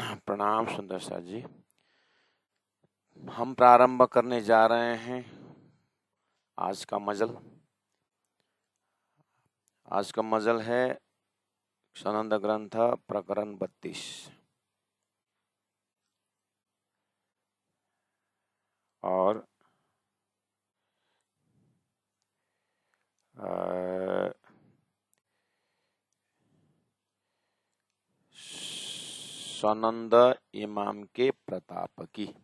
प्रणाम सुंदर सा जी। हम प्रारंभ करने जा रहे हैं आज का मजल। आज का मजल है सानंद ग्रंथ प्रकरण 32 और सानंद इमाम के प्रताप की।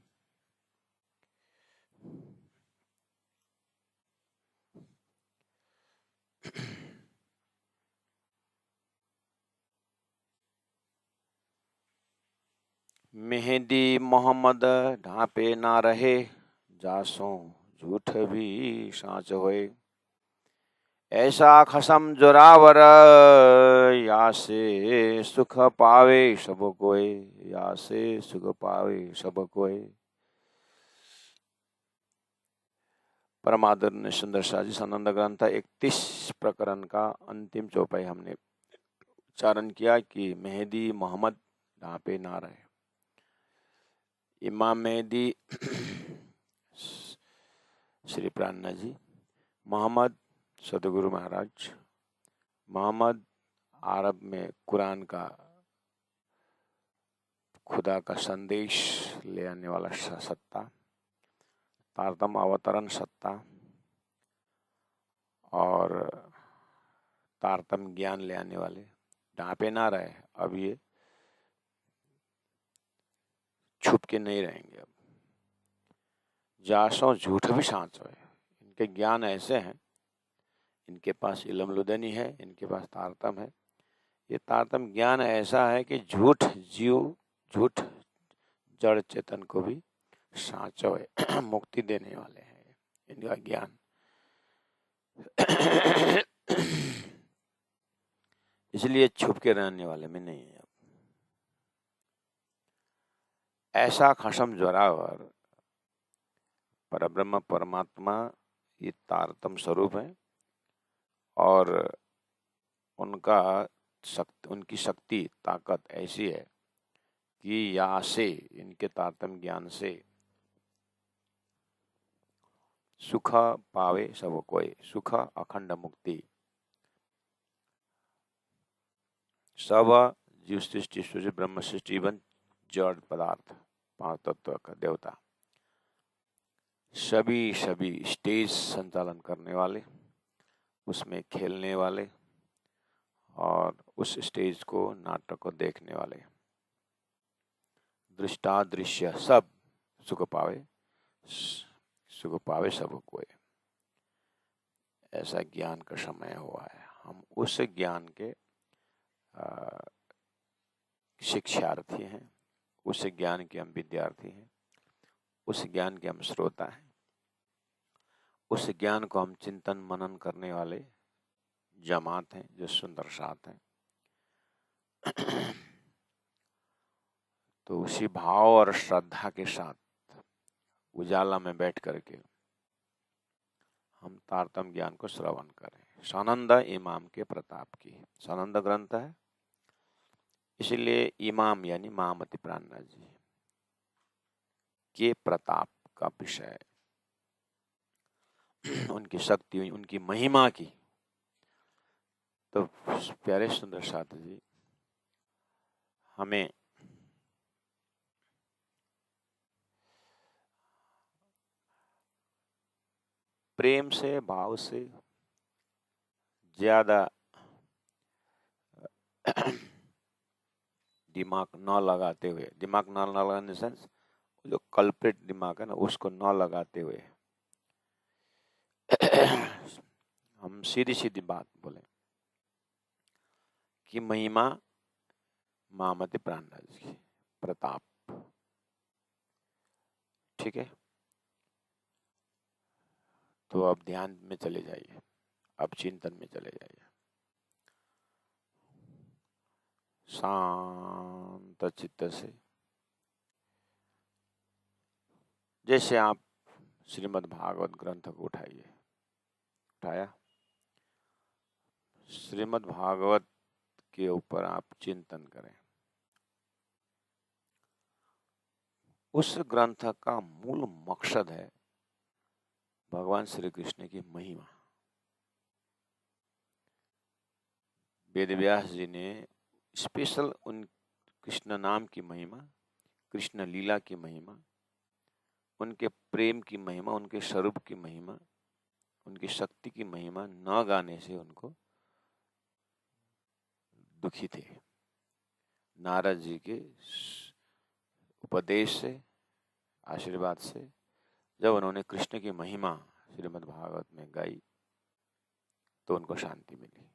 मेहदी मोहम्मद ढांपे ना रहे, जासों झूठ भी साँच होए। ऐसा खसम जोरावर, या से सुख पावे सब कोय, या से सुख पावे सब कोय। परमादरणीय सुंदर शाह जी सानंद ग्रंथ 31 प्रकरण का अंतिम चौपाई हमने उच्चारण किया कि मेहदी मोहम्मद ढांपे ना रहे। इमाम मेहदी श्री प्राणनाथ जी, मोहम्मद सदगुरु महाराज, मोहम्मद अरब में कुरान का खुदा का संदेश ले आने वाला सत्ता, तारतम अवतरण सत्ता और तारतम ज्ञान ले आने वाले ढांपे ना रहे। अब ये छुप के नहीं रहेंगे। अब जासों झूठ भी सांच है। इनके ज्ञान ऐसे हैं, इनके पास इल्म लुदनी है, इनके पास तारतम है। ये तारतम ज्ञान ऐसा है कि झूठ जीव, झूठ जड़ चेतन को भी सांचो है, मुक्ति देने वाले हैं इनका ज्ञान। इसलिए छुप के रहने वाले में नहीं है। ऐसा खसम जोरावर परब्रह्म परमात्मा ये तारतम स्वरूप है और उनकी शक्ति ताकत ऐसी है कि या से इनके तारतम ज्ञान से सुख पावे सब कोई। सुख अखंड मुक्ति सब जीव सृष्टि सूर्य ब्रह्म सृष्टि बन जड़ पदार्थ पांच तत्व का देवता सभी स्टेज संचालन करने वाले, उसमें खेलने वाले और उस स्टेज को नाटक को देखने वाले दृष्टा दृश्य सब सुख पावे सब कोई। ऐसा ज्ञान का समय हुआ है। हम उस ज्ञान के शिक्षार्थी हैं, उस ज्ञान के हम विद्यार्थी हैं, उस ज्ञान के हम श्रोता हैं, उस ज्ञान को हम चिंतन मनन करने वाले जमात हैं जो सुंदर साथ हैं। तो उसी भाव और श्रद्धा के साथ उजाला में बैठ करके हम तारतम ज्ञान को श्रवण करें। सानंद इमाम के प्रताप की सानंद ग्रंथ है, इसलिए इमाम यानी महामति प्राणनाथ जी के प्रताप का विषय, उनकी शक्ति, उनकी महिमा की। तो प्यारे सुंदर साथ जी हमें प्रेम से भाव से ज्यादा दिमाग न लगाते हुए, दिमाग न लगाने सेंस जो कल्प्रिट दिमाग है ना उसको न लगाते हुए हम सीधी सीधी बात बोले कि महिमा महामति प्राणनाथ जी की प्रताप। ठीक है, तो अब ध्यान में चले जाइए, अब चिंतन में चले जाइए। शांत चित्त से, जैसे आप श्रीमद् भागवत ग्रंथ को उठाइए, उठाया, श्रीमद् भागवत के ऊपर आप चिंतन करें। उस ग्रंथ का मूल मकसद है भगवान श्री कृष्ण की महिमा। वेदव्यास जी ने स्पेशल उन कृष्ण नाम की महिमा, कृष्ण लीला की महिमा, उनके प्रेम की महिमा, उनके स्वरूप की महिमा, उनकी शक्ति की महिमा न गाने से उनको दुखी थे। नारद जी के उपदेश से, आशीर्वाद से जब उन्होंने कृष्ण की महिमा श्रीमद् भागवत में गाई तो उनको शांति मिली।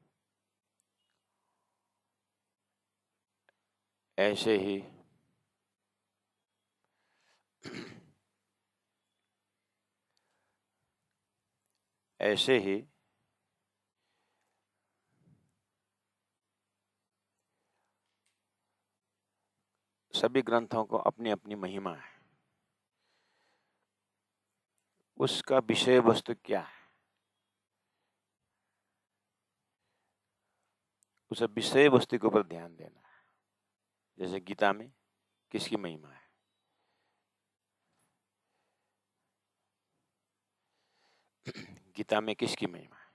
ऐसे ही ऐसे ही सभी ग्रंथों को अपनी अपनी महिमा है। उसका विषय वस्तु क्या है, उस विषय वस्तु के ऊपर ध्यान देना है। जैसे गीता में किसकी महिमा है? गीता में किसकी महिमा है?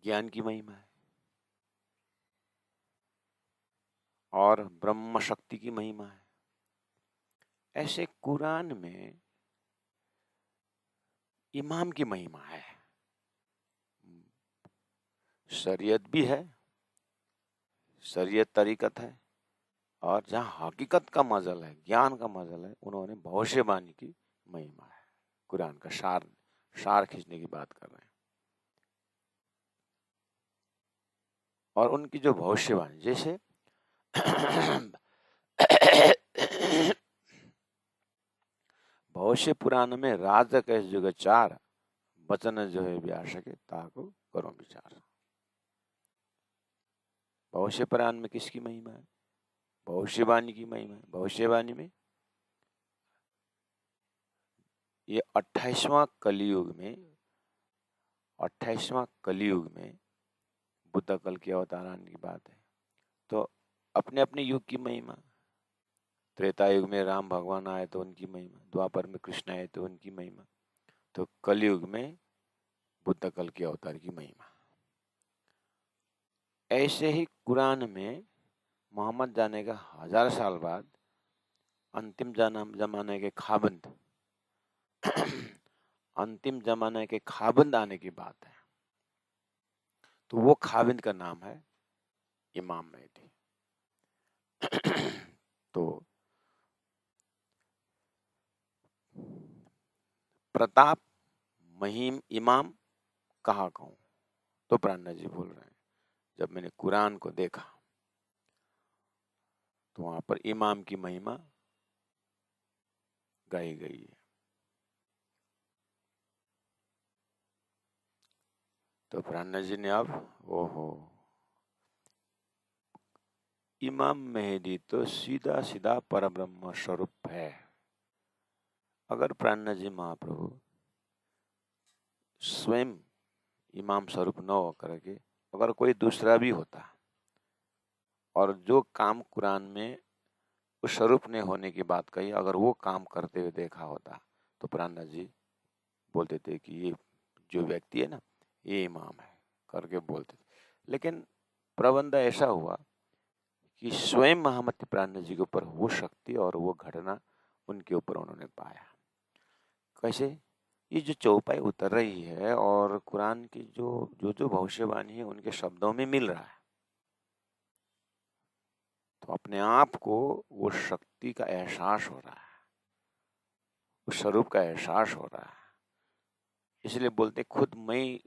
ज्ञान की महिमा है और ब्रह्म शक्ति की महिमा है। ऐसे कुरान में इमाम की महिमा है। शरीयत भी है, शरीयत तरीकत है, और जहाँ हकीकत का मजल है, ज्ञान का मजल है, उन्होंने भविष्यवाणी की महिमा है। कुरान का सार खींचने की बात कर रहे हैं। और उनकी जो भविष्यवाणी, जैसे भविष्य पुराण में राज कैस जुग चार वचन जो है व्यास के ताको करो विचार। भविष्य पुराण में किसकी महिमा है? भविष्यवाणी की महिमा है। भविष्यवाणी में ये 28वां कलियुग में बुद्ध कल के अवतार आने की बात है। तो अपने अपने युग की महिमा, त्रेता युग में राम भगवान आए तो उनकी महिमा, द्वापर में कृष्ण आए तो उनकी महिमा, तो कलयुग में बुद्ध कल के अवतार की महिमा। ऐसे ही कुरान में मोहम्मद जाने का 1000 साल बाद अंतिम जमाने के खाबंद अंतिम जमाने के खाबंद आने की बात है। तो वो खाबंद का नाम है इमाम मेहदी। तो प्रताप, महिम, इमाम कहाँ कहूं? तो प्राणनाथ जी बोल रहे हैं, जब मैंने कुरान को देखा तो वहां पर इमाम की महिमा गाई गई है। तो प्राणनाथ जी ने अब ओहो, इमाम मेहदी तो सीधा सीधा परब्रह्म स्वरूप है। अगर प्राणनाथ जी महाप्रभु स्वयं इमाम स्वरूप न हो करके अगर कोई दूसरा भी होता और जो काम कुरान में उस स्वरूप ने होने की बात कही, अगर वो काम करते हुए देखा होता तो प्राणनाथ जी बोलते थे कि ये जो व्यक्ति है ना, ये इमाम है करके बोलते थे। लेकिन प्रबंध ऐसा हुआ कि स्वयं महामती प्राणनाथ जी के ऊपर वो शक्ति और वो घटना उनके ऊपर उन्होंने पाया। कैसे? ये जो चौपाई उतर रही है और कुरान की जो जो जो भविष्यवाणी है उनके शब्दों में मिल रहा है, तो अपने आप को वो शक्ति का एहसास हो रहा है, उस स्वरूप का एहसास हो रहा है। इसलिए बोलते खुद मैं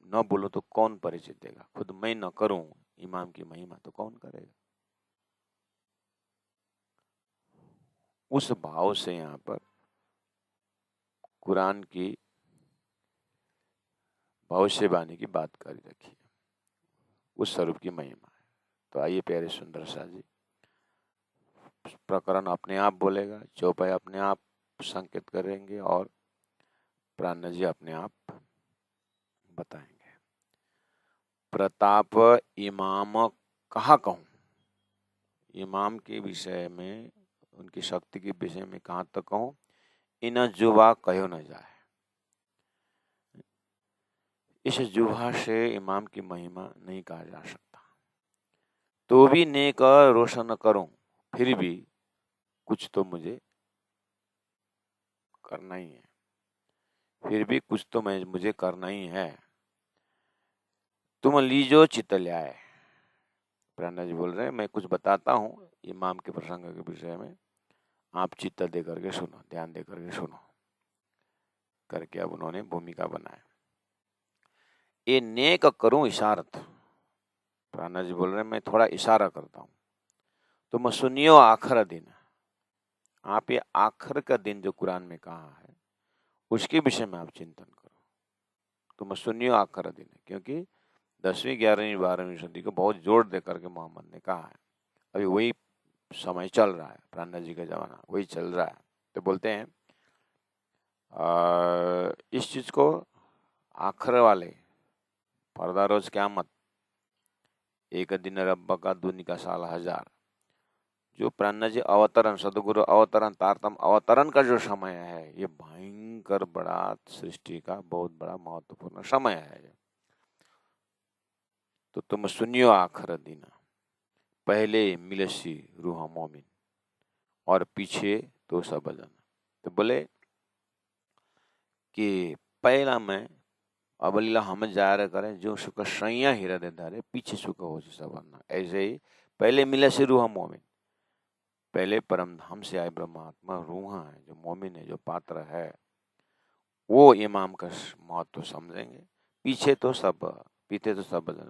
न बोलूं तो कौन परिचय देगा, खुद मैं न करूं इमाम की महिमा तो कौन करेगा। उस भाव से यहाँ पर कुरान की भविष्यवाणी की बात कर रखी है, उस स्वरूप की महिमा है। तो आइए प्यारे सुंदर शाह जी, प्रकरण अपने आप बोलेगा, चौपाई अपने आप संकेत करेंगे और प्राणनाथ जी अपने आप बताएंगे। प्रताप इमाम कहाँ कहूं? इमाम के विषय में उनकी शक्ति के विषय में कहाँ तक कहूँ, इन जुबा कहो न जाए। इस जुबा से इमाम की महिमा नहीं कहा जा सकता। तो भी नेक रोशन करूं, फिर भी कुछ तो मुझे करना ही है, फिर भी कुछ तो मुझे करना ही है। तुम लीजो चित्त ल्याए। प्रणा जी बोल रहे हैं, मैं कुछ बताता हूँ इमाम के प्रसंग के विषय में, आप चित्त दे करके सुनो, ध्यान दे करके सुनो करके अब उन्होंने भूमिका बनाया। ये नेक करूं इशारत। प्राणा जी बोल रहे हैं, मैं थोड़ा इशारा करता हूँ। तुम सुनियो आखिर दिन। आप ये आखिर का दिन जो कुरान में कहा है उसके विषय में आप चिंतन करो। तुम सुनियो आखिर दिन, क्योंकि 10वीं 11वीं 12वीं सदी को बहुत जोर दे करके मोहम्मद ने कहा है। अभी वही समय चल रहा है, प्राणा जी का जमाना वही चल रहा है। तो बोलते हैं इस चीज को आखिर वाले पर्दा रोज क़यामत, एक दिन रब्बा का दुनी का साल हजार, जो प्राणा जी अवतरण, सदगुरु अवतरण, तारतम अवतरण का जो समय है, ये भयंकर बड़ा सृष्टि का बहुत बड़ा महत्वपूर्ण समय है। तो तुम सुनियो आखिर दिन, पहले मिलसी रूह मोमिन और पीछे तो सब जन। तो बोले कि पहला मैं अबलीला हम जाहिर करें जो सुख सैया हृदय धारे, पीछे सुख हो सब। ऐसे ही पहले मिले से रूह मोमिन, पहले परम धाम से आए ब्रह्मात्मा रूह है, जो मोमिन है, जो पात्र है, वो इमाम का महत्व समझेंगे। पीछे तो सब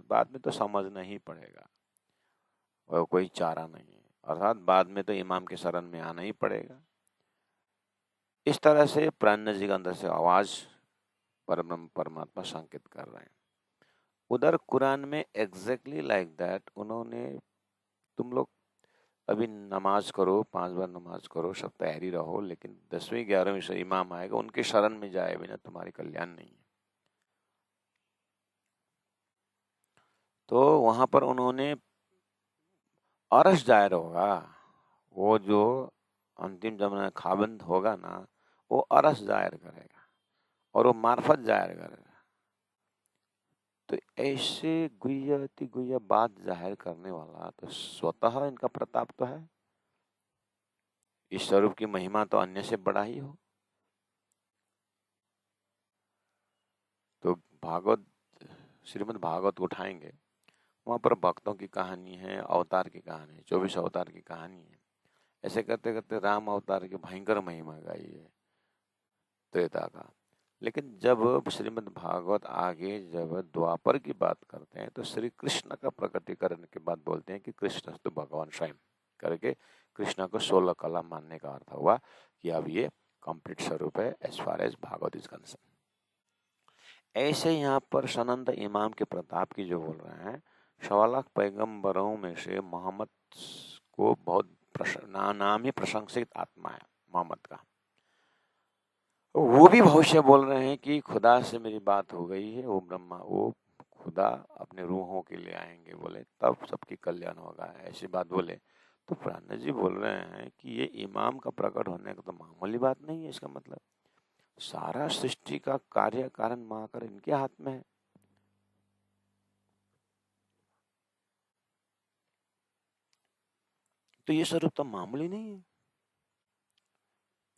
बाद में तो समझना ही पड़ेगा, और कोई चारा नहीं है, अर्थात बाद में तो इमाम के शरण में आना ही पड़ेगा। इस तरह से प्राण जी के अंदर से आवाज परब्रह्म परमात्मा संकेत कर रहे हैं। उधर कुरान में एग्जैक्टली लाइक दैट उन्होंने, तुम लोग अभी नमाज करो, 5 बार नमाज करो, सब तैयारी रहो, लेकिन 10वीं 11वीं से इमाम आएगा, उनके शरण में जाए बिना तुम्हारी कल्याण नहीं है। तो वहां पर उन्होंने अरश जाहिर होगा, वो जो अंतिम जमाना खाबंद होगा ना, वो अरश जाहिर करेगा और वो मार्फत जाहिर करेगा। तो ऐसे गुह्यति गुह्य बात जाहिर करने वाला तो स्वतः इनका प्रताप तो है। इस स्वरूप की महिमा तो अन्य से बड़ा ही हो। तो भागवत, श्रीमद् भागवत उठाएंगे, वहां पर भक्तों की कहानी है, अवतार की कहानी है, 24 अवतार की कहानी है। ऐसे करते करते राम अवतार की भयंकर महिमा गाई है त्रेता का। लेकिन जब श्रीमद् भागवत आगे जब द्वापर की बात करते हैं, तो श्री कृष्ण का प्रकटीकरण के बाद बोलते हैं कि कृष्ण तो भगवान स्वयं करके कृष्ण को 16 कला मानने का अर्थ हुआ कि अब ये कंप्लीट स्वरूप है as far as Bhagavat is concern. ऐसे यहाँ पर सनंद इमाम के प्रताप की जो बोल रहे हैं, 1.25 लाख पैगंबरों में से मोहम्मद को बहुत नाम ही प्रशंसित आत्मा है मोहम्मद का। वो भी भविष्य बोल रहे हैं कि खुदा से मेरी बात हो गई है, वो ब्रह्मा, वो खुदा अपने रूहों के लिए आएंगे, बोले तब सबकी कल्याण होगा, ऐसी बात बोले। तो प्राण जी बोल रहे हैं कि ये इमाम का प्रकट होने का तो मामूली बात नहीं है। इसका मतलब सारा सृष्टि का कार्य कारण महाकर इनके हाथ में है। तो ये स्वरूप तो मामूली नहीं है,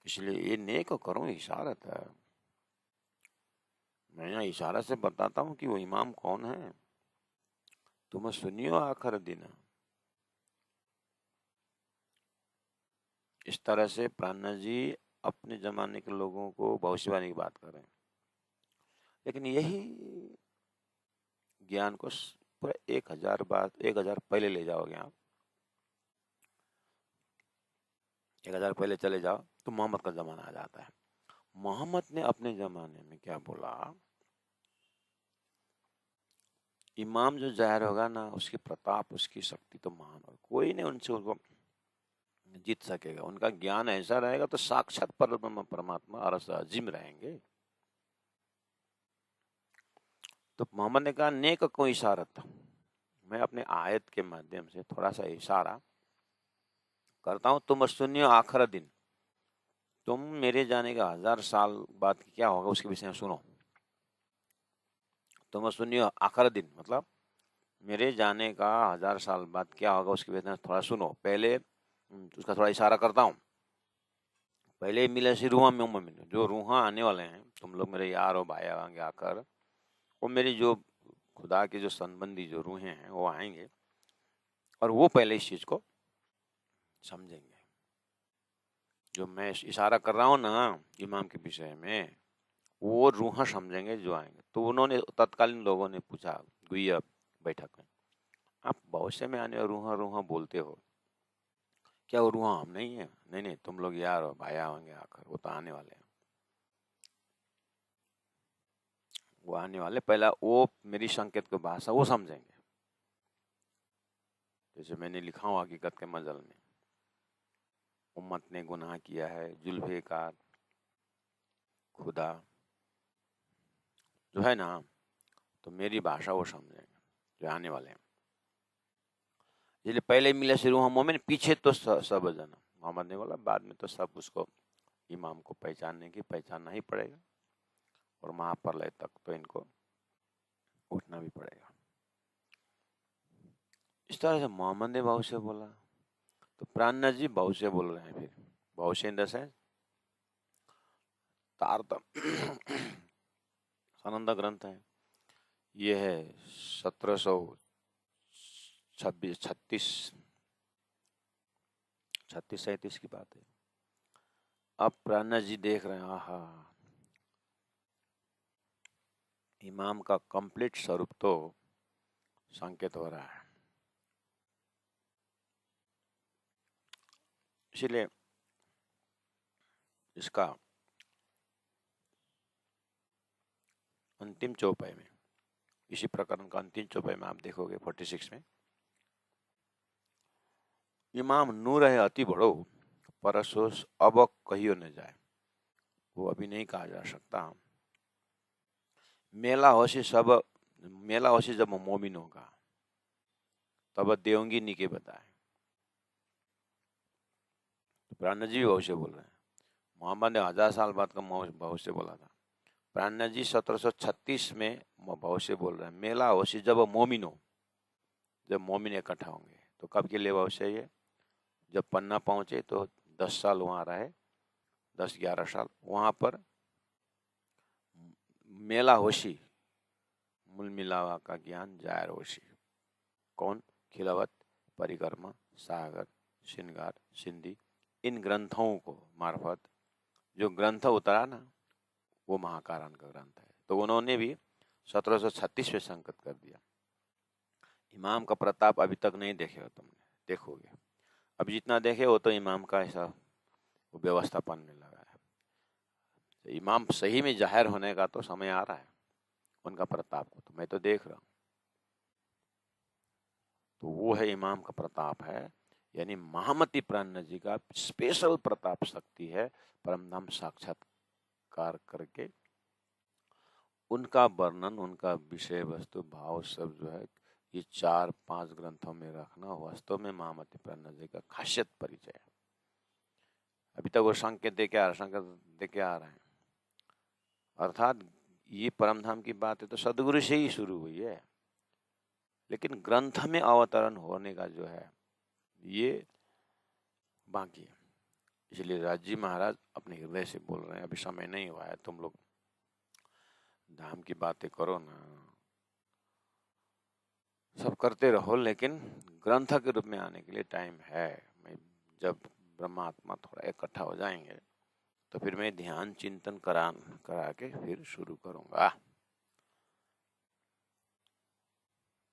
इसलिए ये नेक करो इशारत है। मैं यहाँ इशारा से बताता हूँ कि वो इमाम कौन है। तुम सुनियो आखिर दिन। इस तरह से प्राणा जी अपने जमाने के लोगों को भविष्यवाणी की बात कर रहे हैं। लेकिन यही ज्ञान को पूरा 1000 पहले ले जाओगे आप, 1000 पहले चले जाओ तो मोहम्मद का जमाना आ जाता है। मोहम्मद ने अपने जमाने में क्या बोला, इमाम जो जाहिर होगा ना, उसकी प्रताप, उसकी शक्ति तो महान होगा, कोई नहीं उनसे उनको जीत सकेगा। उनका ज्ञान ऐसा रहेगा तो साक्षात परब्रह्म परमात्मा अरस अजीम रहेंगे। तो मोहम्मद ने कहा नेक को इशारत। मैं अपने आयत के माध्यम से थोड़ा सा इशारा करता हूँ, तुम सुनियो आखिर दिन। तुम मेरे जाने का 1000 साल बाद क्या होगा उसके विषय में सुनो। तुम सुनियो आखिर दिन मतलब मेरे जाने का 1000 साल बाद क्या होगा उसके विषय में थोड़ा सुनो। पहले उसका थोड़ा इशारा करता हूँ। पहले मिले से रूहा में मिलो, जो रूहा आने वाले हैं, तुम लोग मेरे यार हो, भाई आएंगे आकर, वो मेरी जो खुदा के जो संबंधी जो रूहें हैं वो आएंगे और वो पहले इस चीज को समझेंगे। जो मैं इशारा कर रहा हूँ ना इमाम के विषय में, वो रूहां समझेंगे जो आएंगे। तो उन्होंने तत्कालीन लोगों ने पूछा गुइया बैठक में, आप भविष्य में आने रूहां रूहां बोलते हो, क्या वो रूहां हम नहीं है? नहीं नहीं, तुम लोग यार हो, भाई आएंगे आकर, वो तो आने वाले हैं। वो आने वाले, पहला वो मेरी संकेत की भाषा वो समझेंगे। जैसे मैंने लिखा हूँ हकीकत के मजल में, उम्मत ने गुनाह किया है, जुल्फ़िकार खुदा जो है ना, तो मेरी भाषा वो समझेंगे जो आने वाले हैं। इसलिए पहले मिले से रूह मोमिन, पीछे तो सब जना। मोहम्मद ने बोला बाद में तो सब उसको इमाम को पहचानना ही पड़ेगा, और महाप्रलय तक तो इनको उठना भी पड़ेगा। इस तरह से मोहम्मद ने भविष्य बोला, तो प्राणनाथ जी भविष्य बोल रहे हैं। फिर भविष्य इन द सेंस तारतम सानंद ग्रंथ है। ये है 1726 37 की बात है। अब प्राणनाथ जी देख रहे हैं, आहा, इमाम का कंप्लीट स्वरूप तो संकेत हो रहा है। इसलिए इसका अंतिम चौपाई में, इसी प्रकरण का अंतिम चौपाई में आप देखोगे 46 में, इमाम नूर है अति बड़ो परसोस अब कहियो न जाए। वो अभी नहीं कहा जा सकता। मेला होशी जब मोमिन होगा तब देवंगी निके बताए। तो प्राणनाथ जी भी भविष्य बोल रहे हैं। मोहम्मद ने 1000 साल बाद का भविष्य बोला था। प्राणनाथ जी 1736 में भविष्य बोल रहे हैं। मेला होशी जब मोमिन हो, जब मोमिन इकट्ठा होंगे। तो कब के लिए भविष्य ये? जब पन्ना पहुंचे तो 10 साल वहां रहे, 10-11 साल वहां पर मेला होशी, मूल मिलावा का ज्ञान जायर होशी। कौन? खिलावत, परिक्रमा, सागर, श्रृंगार, सिंधी, इन ग्रंथों को मार्फत जो ग्रंथ उतरा ना, वो महाकारण का ग्रंथ है। तो उन्होंने भी 1736 में संकेत कर दिया। इमाम का प्रताप अभी तक नहीं देखे हो तुमने, देखोगे। अब जितना देखे वो तो इमाम का ऐसा व्यवस्था बनने लगा है। तो इमाम सही में जाहिर होने का तो समय आ रहा है, उनका प्रताप को तो मैं तो देख रहा हूँ। तो वो है इमाम का प्रताप है, यानी महामती प्राणनाथ जी का स्पेशल प्रताप शक्ति है। परमधाम साक्षात्कार करके उनका वर्णन, उनका विषय वस्तु भाव सब जो है, ये 4-5 ग्रंथों में रखना वास्तव में महामती प्राणनाथ जी का खासियत परिचय है। अभी तक वो संकेत दे के आ रहे हैं। अर्थात ये परमधाम की बात है तो सदगुरु से ही शुरू हुई है, लेकिन ग्रंथ में अवतरण होने का जो है ये बाकी है। इसलिए राजी महाराज अपने हृदय से बोल रहे हैं, अभी समय नहीं हुआ है, तुम लोग धाम की बातें करो ना, सब करते रहो, लेकिन ग्रंथ के रूप में आने के लिए टाइम है। मैं जब ब्रह्मात्मा थोड़ा इकट्ठा हो जाएंगे तो फिर मैं ध्यान चिंतन करा के फिर शुरू करूंगा,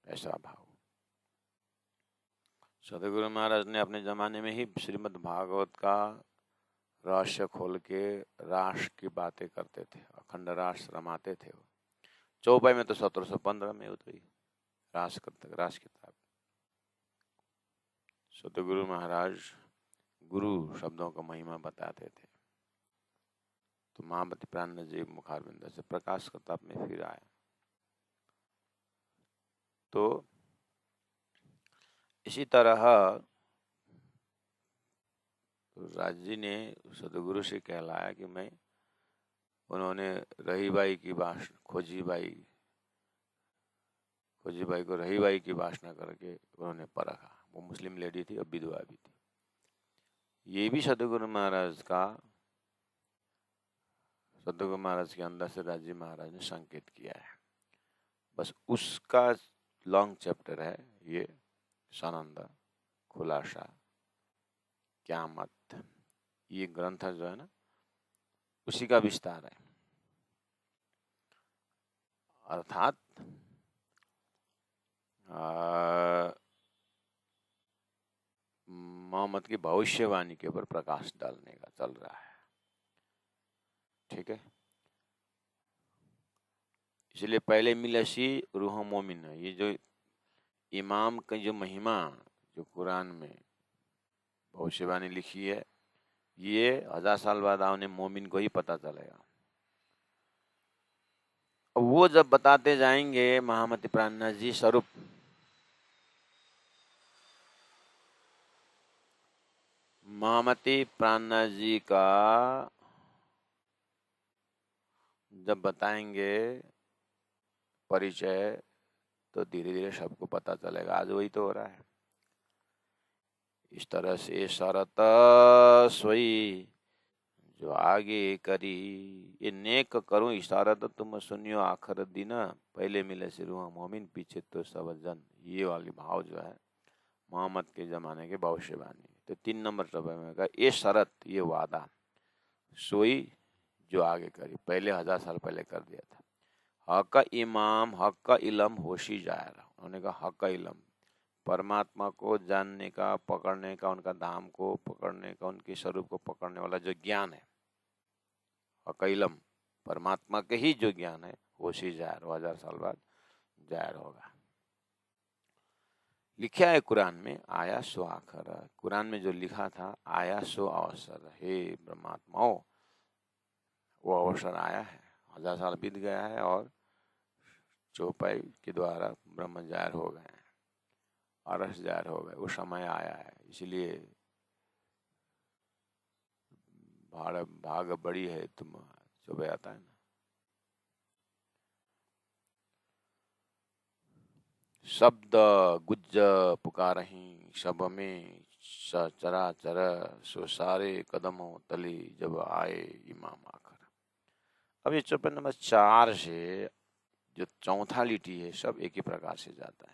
ऐसा भाव। सदगुरु महाराज ने अपने जमाने में ही श्रीमद् भागवत का रहस्य खोल के रास की बातें करते थे, अखंड रास रमाते थे। चौपाई में तो 1715 में उतरी रास किताब। सतगुरु महाराज गुरु शब्दों का महिमा बताते थे। तो महामती प्राणनाथ जी मुखारबिंद से प्रकाश प्रताप में फिर आया। तो इसी तरह तो राज जी ने सदगुरु से कहलाया कि मैं, उन्होंने रही बाई की खोजी बाई को रही बाई की वासना करके उन्होंने परखा। वो मुस्लिम लेडी थी और विधवा भी थी। ये भी सदगुरु महाराज के अंदर से राज जी महाराज ने संकेत किया है। बस उसका लॉन्ग चैप्टर है ये सानंद खुलासा क़यामत। ये ग्रंथ जो है ना, उसी का विस्तार है। अर्थात मोहम्मद की भविष्यवाणी के ऊपर प्रकाश डालने का चल रहा है। ठीक है, इसलिए पहले मिलसी रूह मोमिन, ये जो इमाम की जो महिमा जो कुरान में भविष्यवाणी लिखी है, ये 1000 साल बाद आने मोमिन को ही पता चलेगा। वो जब बताते जाएंगे महामती प्राणनाथ जी स्वरूप, महामती प्राणनाथ जी का जब बताएंगे परिचय, तो धीरे धीरे सबको पता चलेगा। आज वही तो हो रहा है। इस तरह से शरत सोई जो आगे करी, ये नेक करूं इशारत तुम सुनियो आखिर दिन, पहले मिले से रूह मोमिन पीछे तो सब जन। ये वाली भाव जो है मोहम्मद के जमाने के भविष्यवाणी। तो 3 नंबर समय में कहा ये शरत, ये वादा, सोई जो आगे करी, पहले 1000 साल पहले कर दिया था। हक का इमाम, हक का इलम होशी जाहिर। उन्होंने कहा हक का इलम, परमात्मा को जानने का, पकड़ने का, उनका धाम को पकड़ने का, उनके स्वरूप को पकड़ने वाला जो ज्ञान है, हक का इलम, परमात्मा के ही जो ज्ञान है, होशी जाहिर, 1000 साल बाद जाहिर होगा। लिखा है कुरान में, आया सो आखर। कुरान में जो लिखा था आया सो अवसर, हे ब्रह्मात्माओं, वो अवसर आया है। 1000 साल बीत गया है और चौपाई के द्वारा ब्रह्म जाहिर हो गए हैं, अरस जाहिर हो गए, वो समय आया है। इसलिए भाग बड़ी है तुम, चौपाई आता है ना। शब्द गुज्ज पुकारहीं सब में चराचर, सो सारे कदमों तले जब आए इमाम आखर। अब ये चौपाई नंबर 4 से जो चौथा लिटी है, सब एक ही प्रकार से जाता है।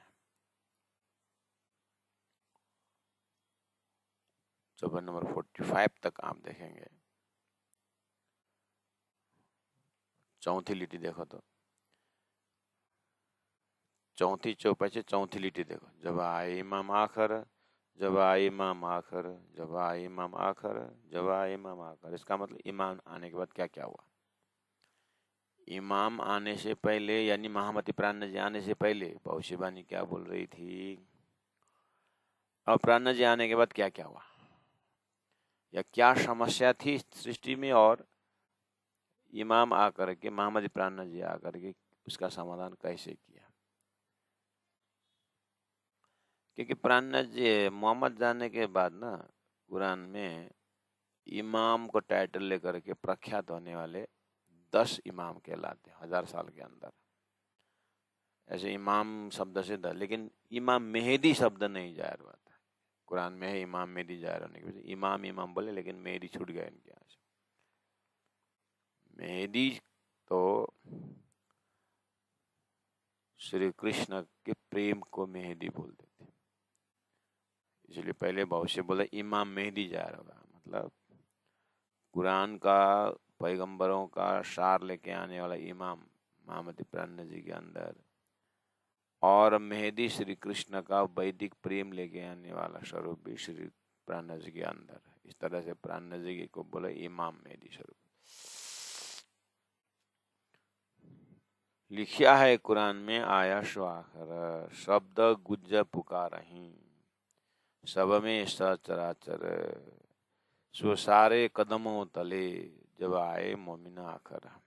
चौपाई नंबर 45 तक आप देखेंगे, चौथी लिटी देखो तो, चौथी चौपाई से चौथी लिटी देखो, जब आए इमाम आखर, जब आए इमाम आखर, जब आए इमाम आखर, जब आए इमाम आखर। इसका मतलब इमाम आने के बाद क्या क्या हुआ। इमाम आने से पहले, यानी महामती प्राणनाथ जी आने से पहले भविष्यवाणी क्या बोल रही थी, और प्राणनाथ जी आने के बाद क्या क्या हुआ, या क्या समस्या थी सृष्टि में, और इमाम आकर के, महामती प्राणनाथ जी आकर के उसका समाधान कैसे किया। क्योंकि प्राणनाथ जी मोहम्मद जाने के बाद ना, कुरान में इमाम को टाइटल लेकर के प्रख्यात होने वाले 10 इमाम कहलाते 1000 साल के अंदर। ऐसे इमाम शब्द से 10, लेकिन इमाम मेहदी शब्द नहीं जाहिर हुआ था। कुरान में है इमाम मेहदी जाहिर होने की वजह, इमाम इमाम बोले, लेकिन मेहदी छूट गए इनके यहाँ से। मेहदी तो श्री कृष्ण के प्रेम को मेहदी बोलते थे, इसलिए पहले भविष्य बोला इमाम मेहदी जाहिर होगा। मतलब कुरान का, पैगंबरों का सार लेके आने वाला इमाम महामती प्राणनाथ जी के अंदर, और मेहदी श्री कृष्ण का वैदिक प्रेम लेके आने वाला स्वरूप भी श्री प्राणनाथ जी के अंदर। इस तरह से प्राणनाथ जी को बोला इमाम मेहदी स्वरूप। लिखा है कुरान में, आया सो आखर, शब्द गुज्ज पुकारहीं सब में सचराचर, सो सारे कदमों तले जब आए मोमिन आखर।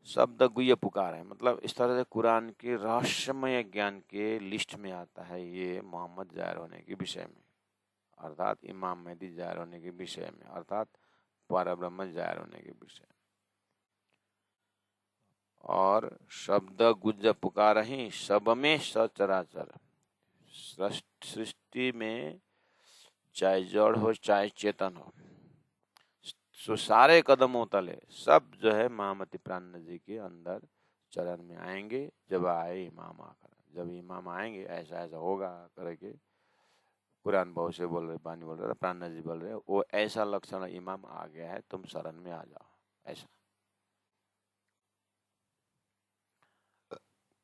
शब्द गुह्य पुकार है, मतलब इस तरह से कुरान के रहस्यमय ज्ञान के लिस्ट में आता है ये मोहम्मद जाहिर होने के विषय में। अर्थात इमाम मेहदी जाहिर होने के विषय में, अर्थात परब्रह्म जाहिर होने के विषय में। और शब्द गुज्ज पुकारहि सब में सचराचर, सृष्टि में चाहे जड़ हो चाहे चेतन हो, सो सारे कदमों तले सब जो है महामति प्राण जी के अंदर चरण में आएंगे जब आए इमाम आकर। जब इमाम आएंगे ऐसा ऐसा होगा करके कुरान बहुत से बोल रहे, बानी बोल रहे, प्राण जी बोल रहे, वो ऐसा लक्षण इमाम आ गया है, तुम शरण में आ जाओ, ऐसा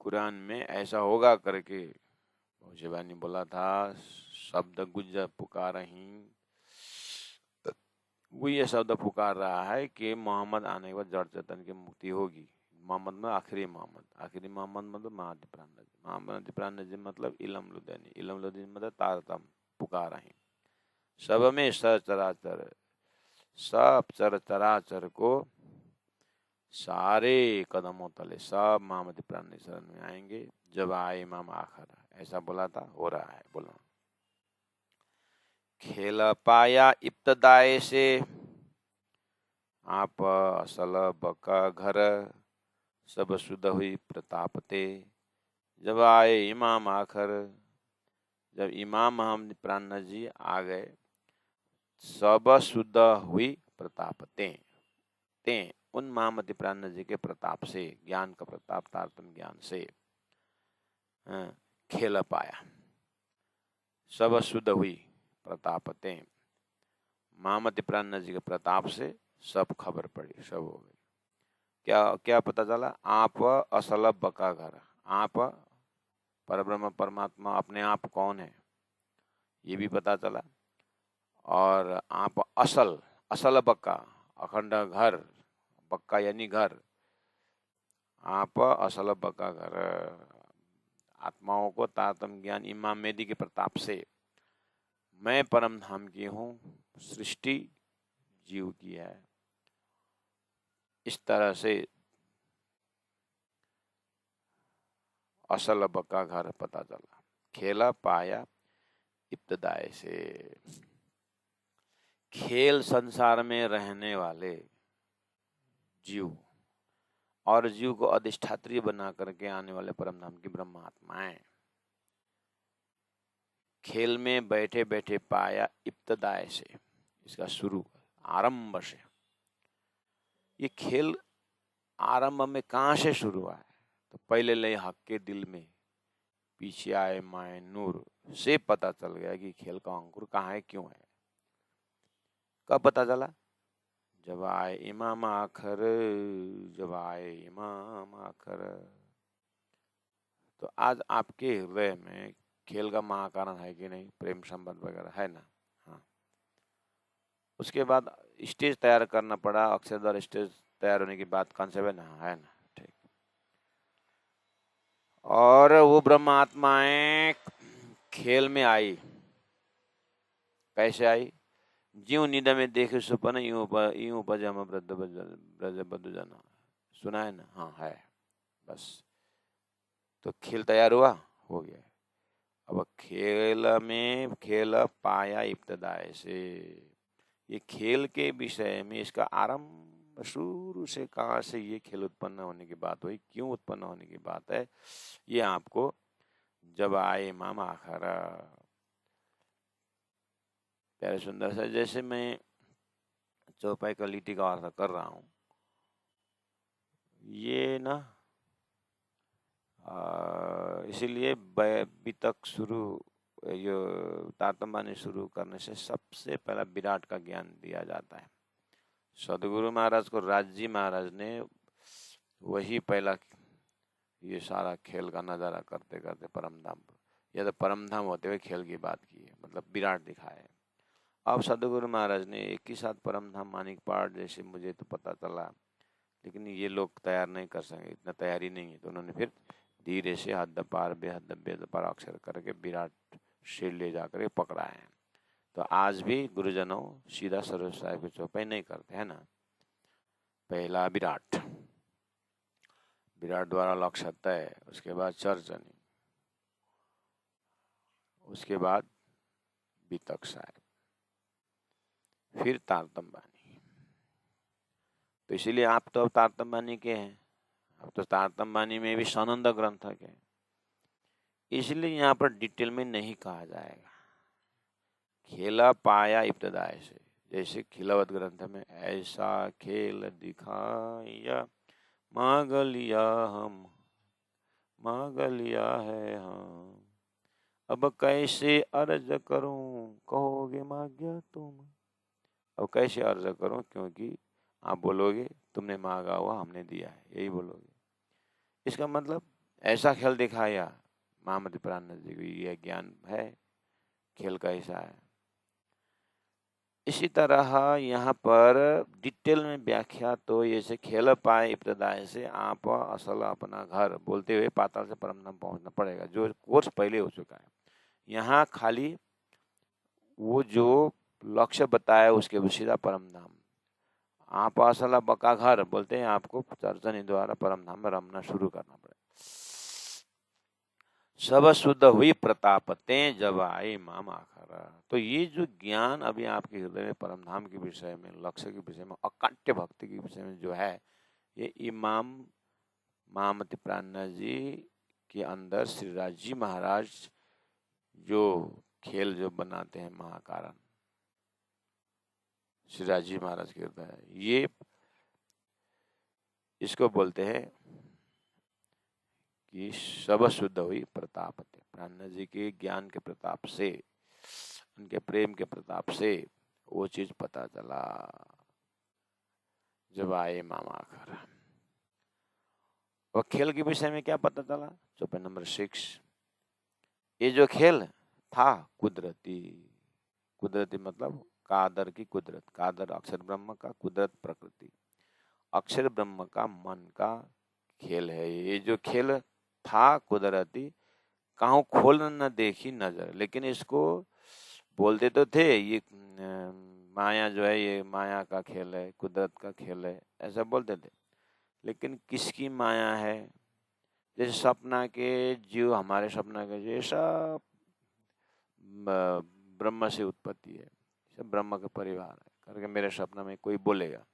कुरान में ऐसा होगा करके भविष्यवाणी बोला था। शब्द गुज्ज पुकारहि, वो ये शब्द पुकार रहा है कि मोहम्मद आने के बाद जड़ चेतन की मुक्ति होगी। मोहम्मद में आखिरी मोहम्मद मतलब महामति प्राण जी मतलब इलम लुदैनी मतलब तारतम पुकारहि। सब में सचराचर, सब चर चराचर को सारे कदमों तले सब महामति प्राण शरण में आएंगे जब आए इमाम आखिर, ऐसा बोला था, हो रहा है। बोलो खेल पाया इब्तदाए से आप असल बका घर, सब सुध हुई प्रतापते। जब आए इमाम आखिर, जब इमाम मोहम्मद प्राण जी आ गए, सब सुध हुई प्रतापते, ते उन महामति प्राण जी के प्रताप से, ज्ञान का प्रताप, तारतम्य ज्ञान से खेल पाया। सब शुद्ध हुई प्रतापते, महामति प्राण जी के प्रताप से सब खबर पड़ी, सब हो गई। क्या क्या पता चला? आप असल बका घर, आप परब्रह्म परमात्मा अपने आप कौन है ये भी पता चला। और आप असल, असल बक्का अखंड घर, बक्का यानी घर, आप असल बक्का घर, आत्माओं को तारतम्य ज्ञान इमाम मेहदी के प्रताप से, मैं परम धाम की हूँ, सृष्टि जीव की है, इस तरह से असल बक्का घर पता चला। खेला पाया इब्तदाए से, खेल संसार में रहने वाले जीव और जीव को अधिष्ठात्री बना करके आने वाले परम धाम की ब्रह्म आत्माएं, खेल में बैठे बैठे पाया इब्तदाए से, इसका शुरू आरंभ से। ये खेल आरंभ में कहाँ से शुरू हुआ है? तो पहले ले हक के दिल में, पीछे आए माए नूर से पता चल गया कि खेल का अंकुर कहाँ है, क्यों है। कब पता चला? जब आए इमाम आखिर, जब आए इमाम आखिर। तो आज आपके हृदय में खेल का महाकारण है कि नहीं? प्रेम संबंध वगैरह है ना? हाँ। उसके बाद स्टेज तैयार करना पड़ा, अक्षरधार स्टेज तैयार होने की बात कॉन्सेप्ट है ना? है ना? ठीक। और वो ब्रह्म आत्माएं खेल में आई, कैसे आई? ज्यों नींद में देखे सुपन यूं उपज हम ब्रज बधु जना, सुना है ना? हाँ है। बस तो खेल तैयार हुआ, हो गया। अब खेल में खेल पाया इब्तदाए से, ये खेल के विषय में इसका आरंभ शुरू से कहाँ से ये खेल उत्पन्न होने की बात हुई, क्यों उत्पन्न होने की बात है, ये आपको जब आए इमाम आखिर। प्यारे सुंदर सा, जैसे मैं चौपाई का लिटी का अर्थ कर रहा हूँ, ये ना इसीलिए बीतक शुरू, ये तारतम्य शुरू करने से सबसे पहला विराट का ज्ञान दिया जाता है। सदगुरु महाराज को राजजी महाराज ने वही पहला ये सारा खेल का नजारा करते करते परमधाम, या तो परमधाम होते हुए खेल की बात की है, मतलब विराट दिखाए। अब सदगुरु महाराज ने एक ही साथ परमधाम मानिक पाठ, जैसे मुझे तो पता चला, लेकिन ये लोग तैयार नहीं कर सके, इतना तैयारी नहीं है, तो उन्होंने फिर धीरे से हद पार बेहद बेद पार अक्षर करके विराट से ले जाकर पकड़ा है। तो आज भी गुरुजनों सीधा सरोज साहिब की चौपाई नहीं करते है ना। पहला विराट, विराट द्वारा लक्ष्य तय, उसके बाद चर्चनी, उसके बाद बीतक साय, फिर तारतम बानी। तो इसीलिए आप तो अब तारतम बानी के हैं, अब तो तारतम बानी में भी सानंद ग्रंथ के, इसलिए यहाँ पर डिटेल में नहीं कहा जाएगा। खेला पाया इब्तदाय से, जैसे खिलावत ग्रंथ में ऐसा खेल दिखाया मांगलिया हम, मांगलिया है हम, अब कैसे अर्ज करूं कहोगे मांग्या तुम। अब कैसे अर्ज करूं, क्योंकि आप बोलोगे तुमने मांगा हुआ हमने दिया है, यही बोलोगे। इसका मतलब ऐसा खेल दिखाया महामति प्राणनाथ जी को, यह ज्ञान है, खेल का ऐसा है। इसी तरह यहाँ पर डिटेल में व्याख्या तो जैसे खेल पाए इब्तदाय से आप असल अपना घर बोलते हुए पाताल से परमधाम पहुंचना पड़ेगा, जो कोर्स पहले हो चुका है। यहाँ खाली वो जो लक्ष्य बताया उसके सीधा परमधाम, आप असल बका घर बोलते हैं, आपको चर्चनी द्वारा परमधाम में रमना शुरू करना पड़ेगा। सब शुद्ध हुई प्रतापते जब आए इमाम आखरा। तो ये जो ज्ञान अभी आपके हृदय में परमधाम के विषय में, लक्ष्य के विषय में, अकाट्य भक्ति के विषय में जो है, ये इमाम महामति प्राणनाथ जी के अंदर श्री राज जी महाराज जो खेल जो बनाते हैं महाकारण, श्री राज जी महाराज के हृदय, ये इसको बोलते हैं कि सब शुद्ध हुई प्रताप। प्राणनाथ जी के ज्ञान के प्रताप से, उनके प्रेम के प्रताप से वो चीज पता चला जब आए मामा आखर। और खेल के विषय में क्या पता चला, चौपाई नंबर 6, ये जो खेल था कुदरती, कुदरती मतलब कादर की कुदरत, कादर अक्षर ब्रह्म का, कुदरत प्रकृति, अक्षर ब्रह्म का मन का खेल है। ये जो खेल था कुदरती, कहूँ खोल न देखी नजर, लेकिन इसको बोलते तो थे ये माया जो है, ये माया का खेल है, कुदरत का खेल है, ऐसा बोलते थे। लेकिन किसकी माया है, जैसे सपना के जीव, हमारे सपना के जीव सब ब्रह्म से उत्पत्ति है, सब ब्रह्म का परिवार है करके मेरे सपना में कोई बोलेगा,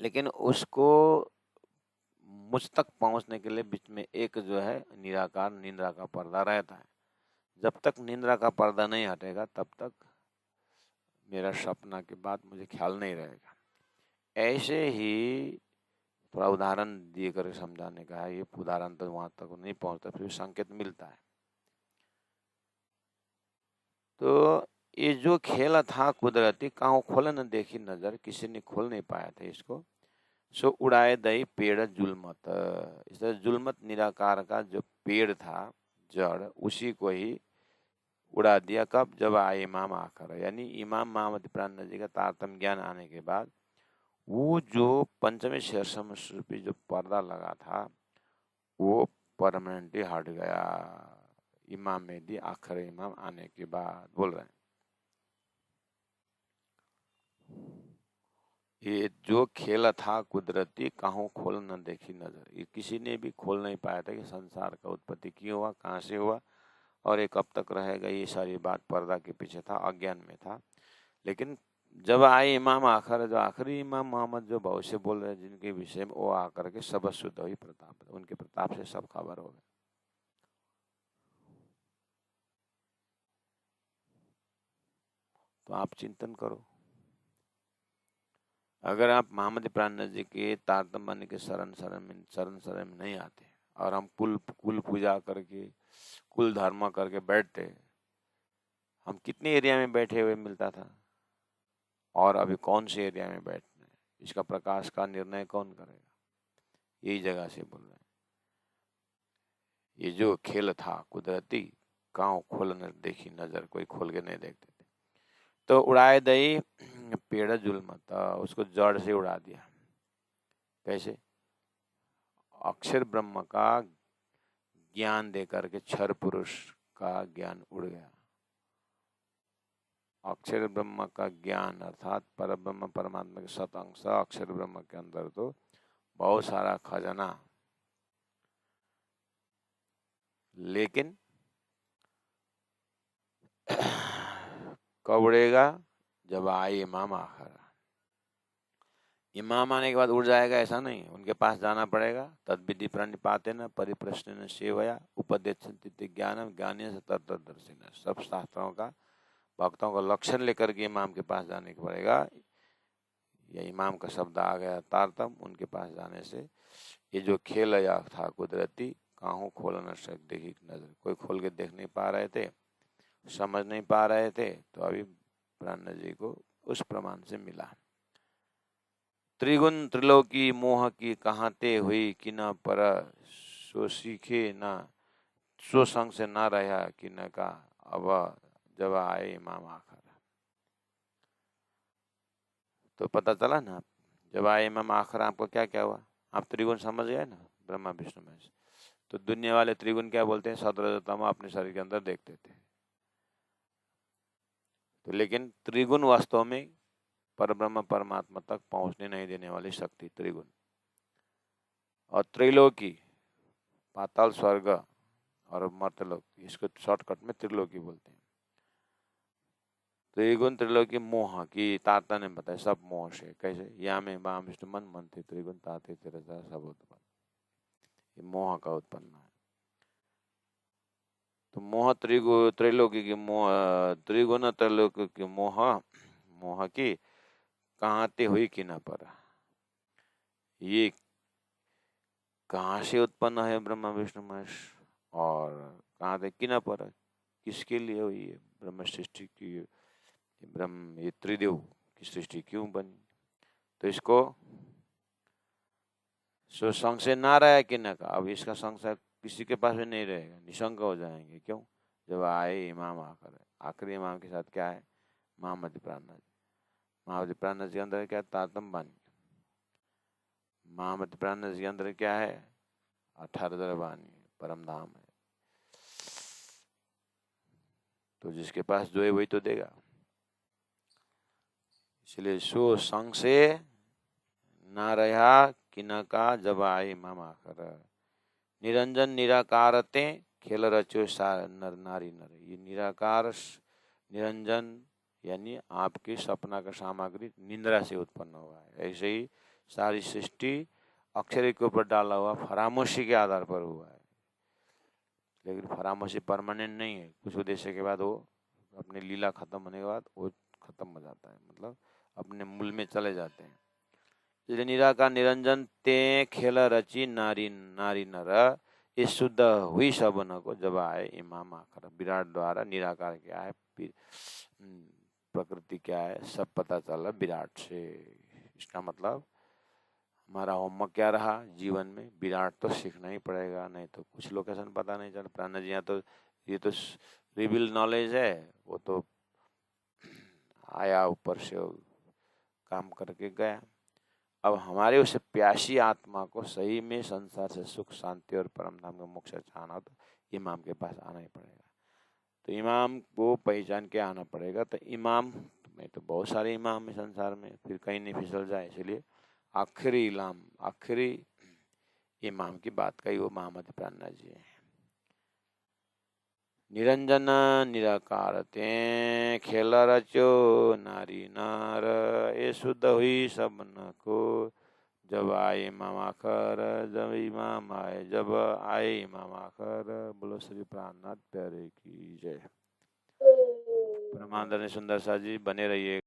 लेकिन उसको मुझ तक पहुंचने के लिए बीच में एक जो है निराकार निंद्रा का पर्दा रहता है। जब तक निंद्रा का पर्दा नहीं हटेगा तब तक मेरा सपना के बाद मुझे ख्याल नहीं रहेगा। ऐसे ही थोड़ा उदाहरण दिए कर समझाने का है, ये उदाहरण तो वहां तक नहीं पहुंचता, फिर संकेत मिलता है। तो ये जो खेल था कुदरती, कहाँ खोल न देखी नजर, किसी ने खोल नहीं पाया था इसको। सो उड़ाए दई पेड़ जुलमत, इस तरह जुलमत निराकार का जो पेड़ था जड़, उसी को ही उड़ा दिया। कब, जब आए इमाम आकर, यानी इमाम महामति प्राणनाथ जी का तारतम्य ज्ञान आने के बाद वो जो पंचमी शीर्षम रूपी जो पर्दा लगा था वो परमानेंटली हट गया इमाम मेहदी आखिर इमाम आने के बाद। बोल रहे हैं ये जो खेल था कुदरती, कहाँ खोल न देखी नजर, ये किसी ने भी खोल नहीं पाया था कि संसार का उत्पत्ति क्यों हुआ, कहाँ से हुआ और ये कब तक रहेगा। ये सारी बात पर्दा के पीछे था, अज्ञान में था। लेकिन जब आए इमाम आखिर, जो आखिरी इमाम मोहम्मद जो भविष्य बोल रहे हैं जिनके विषय में, वो आकर के सब शुद्ध हुई प्रताप, उनके प्रताप से सब खबर हो गए। तो आप चिंतन करो, अगर आप महामति प्राणनाथ जी के तारतम्य बानी के शरण में नहीं आते और हम कुल पूजा करके कुल धर्म करके बैठते, हम कितने एरिया में बैठे हुए मिलता था, और अभी कौन से एरिया में बैठना है, इसका प्रकाश का निर्णय कौन करेगा। यही जगह से बोल रहे हैं, ये जो खेल था कुदरती, गाँव खोल न देखी नजर, कोई खोल के नहीं देखते थे। तो उड़ाए दई पेड़ जुल्मत, उसको जड़ से उड़ा दिया। कैसे, अक्षर ब्रह्म का ज्ञान देकर के क्षर पुरुष का ज्ञान उड़ गया। अक्षर ब्रह्म का ज्ञान अर्थात पर ब्रह्म परमात्मा के सत अंश अक्षर ब्रह्म के अंदर तो बहुत सारा खजाना, लेकिन कब उड़ेगा? जब आए इमाम आखिर। इमाम आने के बाद उड़ जाएगा ऐसा नहीं, उनके पास जाना पड़ेगा। तद विधि प्रणिपातेन परिप्रश्नेन सेवया उपदेशन्ति ज्ञानम ज्ञानेन तत्तदर्शिन। सब शास्त्रों का भक्तों का लक्षण लेकर के इमाम के पास जाने को पड़ेगा। यह इमाम का शब्द आ गया तारतम, उनके पास जाने से ये जो खेल या था कुदरती, काहू खोल न सक देखी नजर, कोई खोल के देख नहीं पा रहे थे, समझ नहीं पा रहे थे, तो अभी प्राण जी को उस प्रमाण से मिला। त्रिगुण त्रिलोकी मोह की कहाते हुई कि न पर, सो सीखे न सो संग से ना रहा कि न का, अब जब आए इमाम आखिर। तो पता चला ना, जब आए इमाम आखिर आपको क्या क्या हुआ? आप त्रिगुण समझ गए ना, ब्रह्मा विष्णु महेश। तो दुनिया वाले त्रिगुण क्या बोलते हैं? सतरजतम अपने शरीर के अंदर देखते थे। तो लेकिन त्रिगुण वास्तव में परब्रह्म परमात्मा तक पहुंचने नहीं देने वाली शक्ति त्रिगुण। और त्रिलोकी, पाताल स्वर्ग और मर्तलोक, इसको शॉर्टकट में त्रिलोकी बोलते हैं। त्रिगुण त्रिलोकी मोह की ताता ने बताया, सब मोह से। कैसे? या में वाम विष्णु मन मन थे त्रिगुण ताते तेरह सब उत्पन्न, ये मोह का उत्पन्न है। तो मोह त्रिलोकी की मोह, त्रिगुण त्रिलोकी की मोह की कहाते हुई कि न पर, ये कहाँ से उत्पन्न है ब्रह्मा विष्णु महेश, और कहाँ थे कि न पर, किसके लिए हुई है ब्रह्म सृष्टि की, ब्रह्म ये त्रिदेव की सृष्टि क्यों बनी? तो इसको सो संशय ना रहा कि न का, अब इसका संशय किसी के पास भी नहीं रहेगा, निशंक हो जाएंगे। क्यों? जब आए इमाम आकर। आखिरी इमाम के साथ क्या है? महामति प्राणनाथ। महामति प्राणनाथ के अंदर क्या? तारतम वाणी। महामति प्राणनाथ के अंदर क्या है? 18 वाणी, परम धाम है। तो जिसके पास जो है वही तो देगा। इसलिए सो संशय ना रहा कि न का, जब आए इमाम आकर। निरंजन निराकारते खेल रचो नर नारी नर। ये निराकार निरंजन यानी आपकी सपना का सामग्री निंद्रा से उत्पन्न हुआ है। ऐसे ही सारी सृष्टि अक्षर के ऊपर डाला हुआ फरामोशी के आधार पर हुआ है। लेकिन फरामोशी परमानेंट नहीं है, कुछ उद्देश्य के बाद वो अपनी लीला खत्म होने के बाद वो खत्म हो जाता है, मतलब अपने मूल में चले जाते हैं। इसलिए निराकार निरंजन ते खेल रची नारी नारी नर, ये शुद्ध हुई सबन को जब आए इमाम आकर। विराट द्वारा निराकार क्या है, प्रकृति क्या है, सब पता चला विराट से। इसका मतलब हमारा होमवर्क क्या रहा जीवन में? विराट तो सीखना ही पड़ेगा, नहीं तो कुछ लोकेशन पता नहीं चल। प्राण जी यहाँ तो ये तो रिवील नॉलेज है, वो तो आया ऊपर से काम करके गया। अब हमारे उसे प्यासी आत्मा को सही में संसार से सुख शांति और परम धाम का मोक्ष चाहना तो इमाम के पास आना ही पड़ेगा। तो इमाम को पहचान के आना पड़ेगा। तो इमाम में तो बहुत सारे इमाम है संसार में, फिर कहीं नहीं फिसल जाए, इसलिए आखिरी इमाम की बात कही वो महामति प्राणनाथ जी है। निरंजन निराकार ते खेल रचो नारी नार, ये शुद्ध हुई सबन को जब आए इमाम आखिर। जब आए इमाम आखिर। बोलो श्री प्राणनाथ प्यारे की जय। परमानंद सुंदर सा जी बने रहिए।